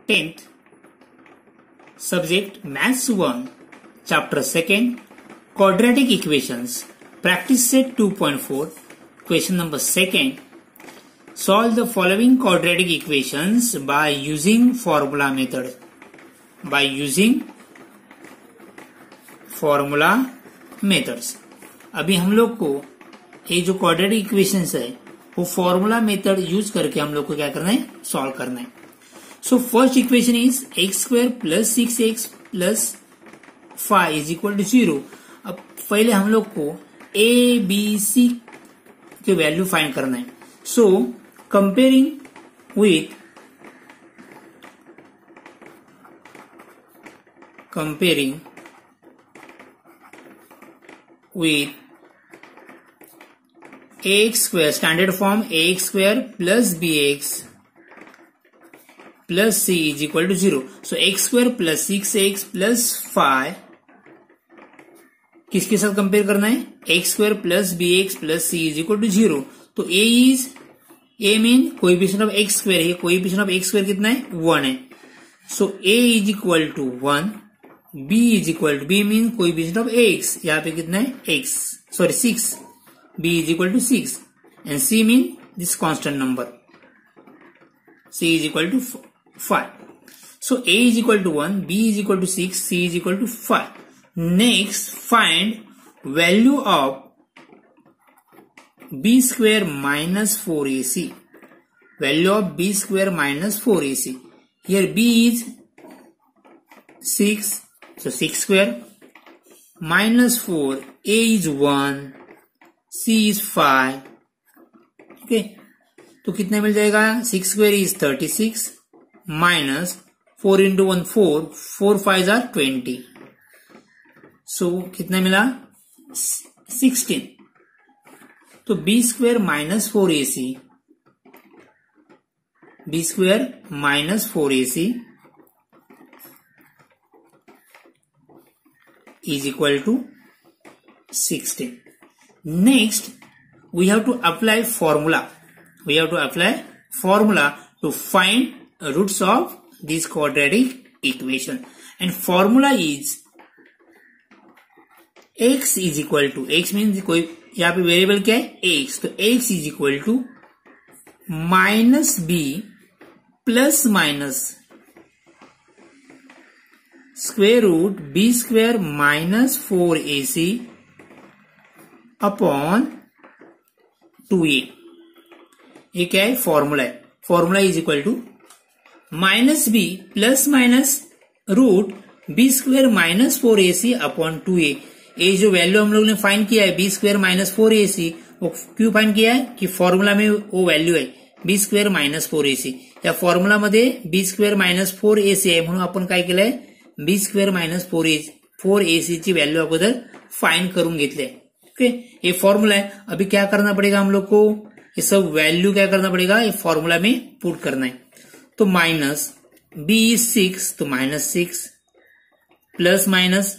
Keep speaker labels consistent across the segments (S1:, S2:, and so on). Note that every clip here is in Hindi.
S1: 10th subject Maths 1 Chapter 2 Quadratic Equations Practice Set 2.4 Question number 2 Solve the following quadratic equations by using formula method. By using formula methods. अभी हम लोग को ये जो क्वाड्रेटिक इक्वेशंस है वो फॉर्मूला मेथड यूज करके हम लोग को क्या करना है, सॉल्व करना है. So first equation is x square plus 6x plus 5 is equal to 0. अब पहले हम लोग को ए बी सी के वैल्यू फाइंड करना है. सो comparing with ax square, standard form ax square plus bx plus c is equal to 0. So x square plus 6x plus 5 किसके साथ कंपेयर करना है, x square plus bx plus c is equal to 0. तो a mean coefficient of x square है, कोएफिशिएंट ऑफ x square कितना है, 1 है. सो a is equal to 1, b is equal to b mean coefficient of x, यहाँ पे कितना है, 6, b is equal to 6 and c mean this constant number, c is equal to 5. So a is equal to 1, b is equal to 6, c is equal to 5. Next find value of b square minus 4ac. Value of b square minus 4ac. Here b is 6, so 6 square minus 4, a is 1, c is 5. Okay, तो कितने मिल जाएगा, 6 square is 36 minus 4 into 1 4 5 are 20. So कितना मिला, 16. तो b square minus 4ac, b square minus 4ac is equal to 16. Next, we have to apply formula. We have to apply formula to find roots of this quadratic equation. And formula is x is equal to, x means कोई यहाँ पे वेरिएबल क्या है, x. तो x is equal to minus b plus minus square root b square minus 4ac upon 2a. ये क्या है, फॉर्मूला है. Formula is equal to minus b plus minus root b square minus 4ac upon 2a. ये जो वैल्यू हम लोग ने फाइंड किया है बी स्क्वेयर माइनस 4ac, वो क्यों फाइंड किया है कि फॉर्मूला में वो वैल्यू है बी स्क्वेयर माइनस 4ac. या फॉर्म्युला मध्ये बी स्क्वेअर मायनस 4ac आहे म्हणून आपण काय केलंय बी स्क्वेअर मायनस 4ac ची वैल्यू अगोदर फाइंड करून घेतले. ओके, ये फॉर्मूला है. अभी क्या करना पड़ेगा हम लोग को, ये सब वैल्यू क्या करना पड़ेगा, ये फॉर्मूला में पुट करना है. तो माइनस बी इज 6, तो minus 6 plus minus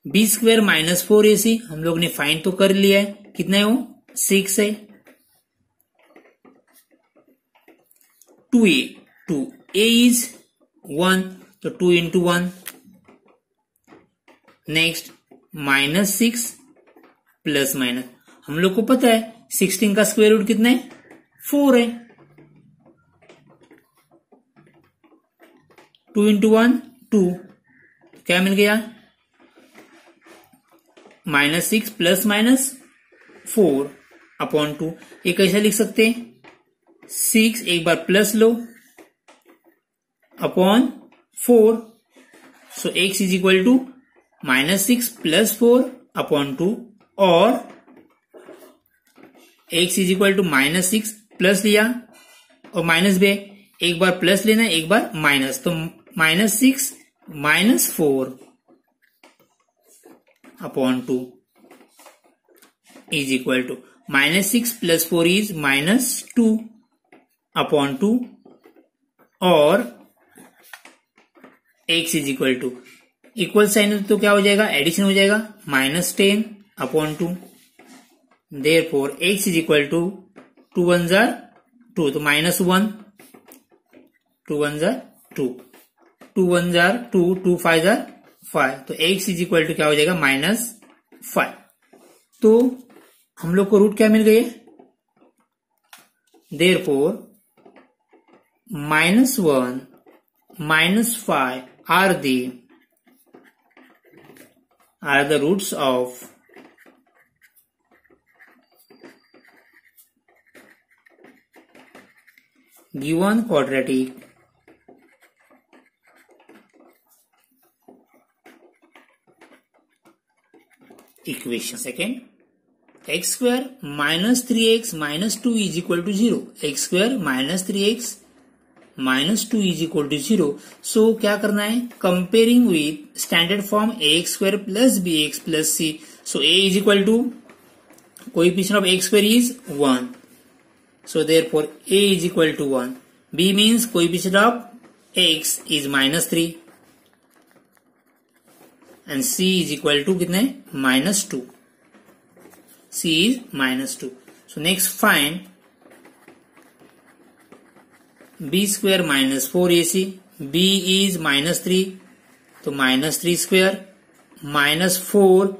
S1: b square minus 4ac हम लोग ने फाइंड तो कर लिया है, कितना है वो 6 है. 2a इज 1, तो 2 into 1. Next minus 6 plus minus, हम लोग को पता है 16 का स्क्वायर रूट कितना है 4 है. 2 इंटू 1 2, क्या मिल गया माइनस 6 प्लस माइनस 4 अपॉन 2. ये कैसे लिख सकते हैं, 6 एक बार प्लस लो upon 4. So x is equal to minus 6 plus 4 upon 2, और x is equal to minus 6 plus लिया और माइनस बे, एक बार प्लस लेना एक बार माइनस, तो minus 6 minus 4 upon 2 is equal to minus 6 plus 4 is minus 2 upon 2, और x is equal to equal sign तो क्या हो जाएगा, एडिशन हो जाएगा, minus 10 upon 2. Therefore x is equal to 2 1s are 2, तो -1, 2 1s are 2, 2 1s are 2, 2 5s are 5, तो x is equal to क्या हो जाएगा -5। तो हम लोग को रूट क्या मिल गई है? Therefore -1 -5 are the roots of given quadratic equation. Second, x square minus 3x minus 2 is equal to 0. x square minus 3x minus 2 is equal to 0. So क्या करना है? Comparing with standard form ax square plus bx plus c. So a is equal to coefficient of x square is 1. So therefore a is equal to 1. b means coefficient of x is -3. And c is equal to कितने? -2. c is -2. So next find b square minus 4ac. b is -3, तो -3 square minus 4,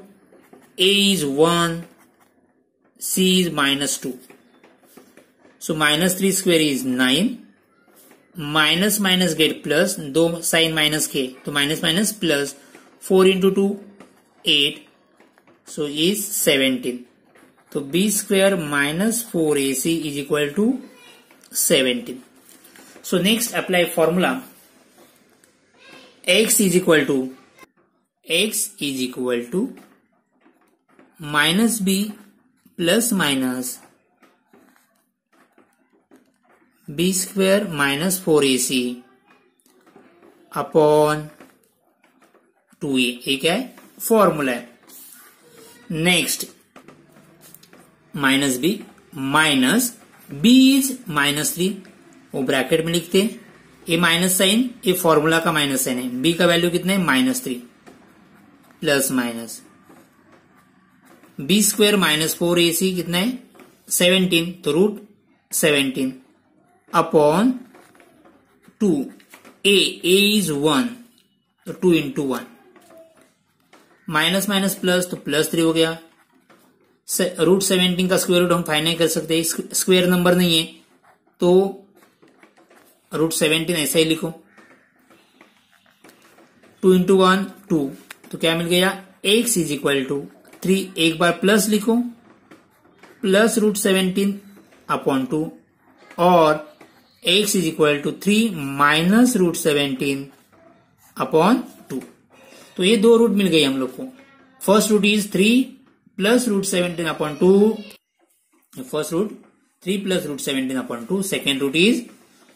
S1: a is 1, c is -2. So -3 square is 9, minus minus get plus, दो साइन माइनस के, तो minus minus plus, 4 into 2 8, so is 17. तो b square minus 4ac is equal to 17. So next apply formula. x is equal to minus b plus minus b square minus 4ac upon 2a. ये क्या है? फॉर्मूला है. नेक्स्ट माइनस b इज -3, वो ब्रैकेट में लिखते हैं. ये माइनस साइन, ये फॉर्मूला का माइनस साइन है. b का वैल्यू कितना है? -3 plus minus b square minus 4ac कितना है? 17, तो रूट 17 अपॉन 2. a इज 1, तो 2 into 1, माइनस माइनस प्लस, तो +3 हो गया. रूट 17 का स्क्वायर रूट हम फाइंड नहीं कर सकते, स्क्वायर नंबर नहीं है, तो रूट 17 ऐसा ही लिखो. 2 into 1 2, तो क्या मिल गया? x इज इक्वल टू 3, एक बार प्लस लिखो, प्लस रूट 17 अपॉन 2, और x is equal to 3 minus root 17 upon 2. तो ये दो रूट मिल गई हम लोग को. First root is 3 plus root 17 upon 2. First root 3 plus root 17 upon 2. Second root is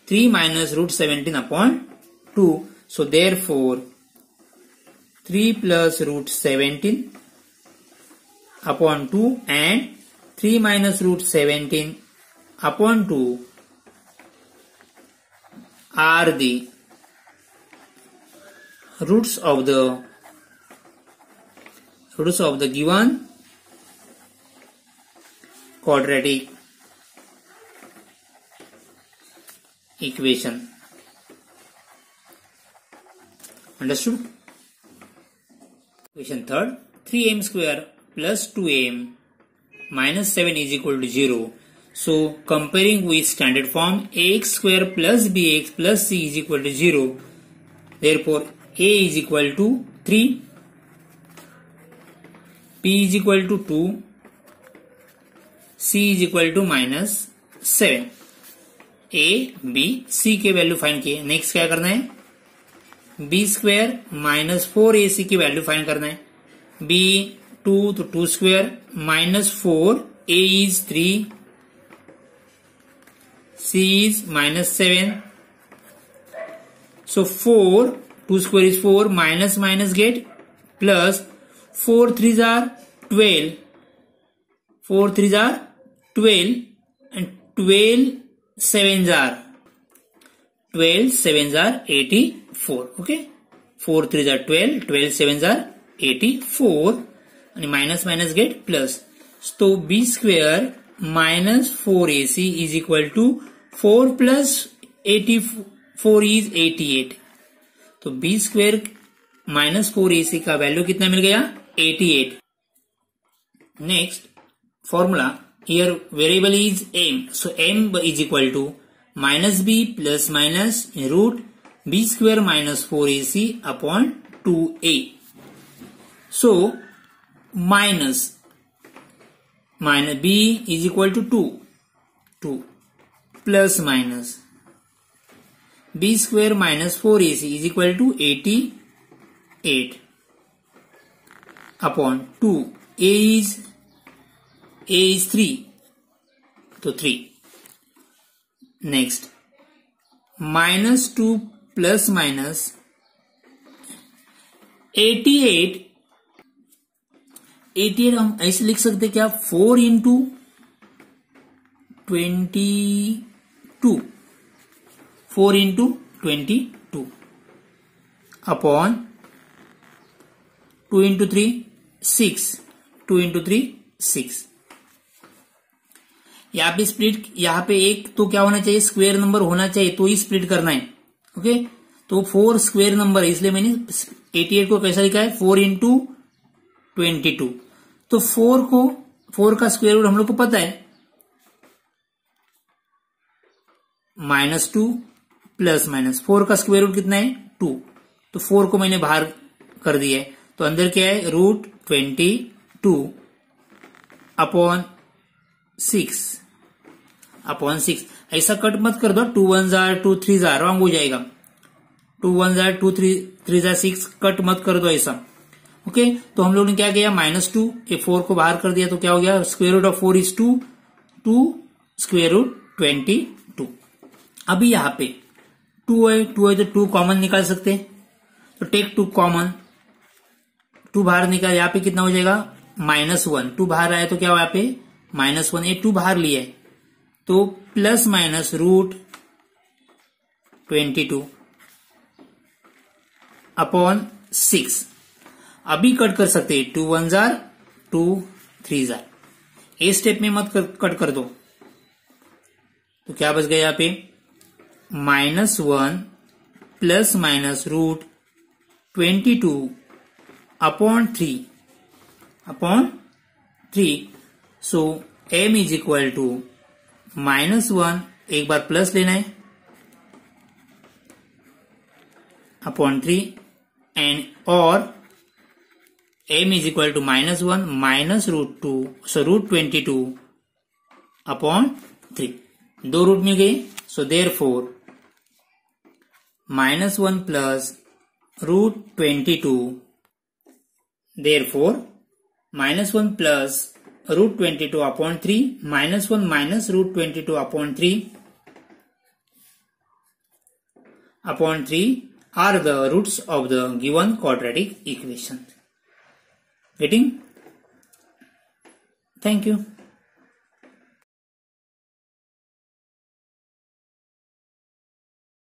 S1: 3 minus root 17 upon 2. So therefore 3 plus root 17 upon 2 and 3 minus root 17 upon 2 are the roots of the given quadratic equation. Understood? Equation third, 3m square plus 2am minus 7 is equal to 0. So comparing with standard form ax square plus bx plus c is equal to 0. Therefore a is equal to 3, b is equal to 2, c is equal to -7. a b c के वैल्यू फाइंड किए. नेक्स्ट क्या करना है? b स्क्वायर माइनस 4ac की वैल्यू फाइंड करना है. b 2, तो 2 square -4, a is 3, c is -7. So 4, 2 square is 4, minus minus get plus, 4 3s are 12, 4 3s are 12, and 12 7s are 84. Okay, 4 3s are 12, 12 7s are 84, and minus minus get plus. तो b square minus 4ac is equal to 4 plus 84 is 88। तो बी स्क्वेयर माइनस 4ac का वैल्यू कितना मिल गया? 88। Next formula, here variable is m, so m is equal to minus b plus minus root b square minus 4ac upon 2a। So minus b is equal to 2 plus minus b square minus 4ac is equal to 88 upon 2, a is 3, तो 3। नेक्स्ट माइनस 2 प्लस माइनस 88 हम ऐसे लिख सकते क्या? 4 into 22, 4 into 22 upon 2 into 3 6, 2 into 3 6। यहाँ पे स्प्लिट, यहाँ पे एक तो क्या होना चाहिए? स्क्वायर नंबर होना चाहिए, तो ही स्प्लिट करना है। ओके, तो 4 स्क्वायर नंबर है, इसलिए मैंने 88 को कैसा लिखा है? 4 इंटू 22। तो 4 का स्क्वायर रूट हम लोग को पता है, -2 प्लस माइनस 4 का स्क्वायर रूट कितना है? 2। तो 4 को मैंने बाहर कर दिया है, तो अंदर क्या है? Root 22 upon 6। ऐसा कट मत कर दो, 2 1 जार 2 3 जार रॉन्ग हो जाएगा। 2 1 जार 2 3 जार 6 कट मत कर दो ऐसा। ओके, तो हम लोग ने क्या किया? -2, ये 4 को बाहर कर दिया, तो क्या हो गया? Square root of 4 is 2 square root 22। अभी यहाँ पे 2 है तो 2 कॉमन निकाल सकते हैं, तो टेक 2 कॉमन, 2 बाहर निकाल, यहाँ पे कितना हो जाएगा? -1। 2 बाहर आया तो क्या हो यहाँ पे? -1, ये 2 बाहर लिया है, तो प्लस माइनस रूट 22 अपॉन 6। अभी कट कर सकते हैं, 2 1 जार 2 3 जार, ए स्टेप में मत कट कर दो। तो क्या बच गया यहाँ पे? -1 plus minus root 22 upon 3। So m is equal to -1, एक बार प्लस लेना है, अपॉन 3, एंड और m is equal to -1 minus root 2, so root 22 upon 3। 2 root मिल गई, so therefore -1 plus root 22, therefore -1 plus root 22 upon 3 -1 minus root 22 upon 3 are the roots of the given quadratic equation. Getting? Thank you.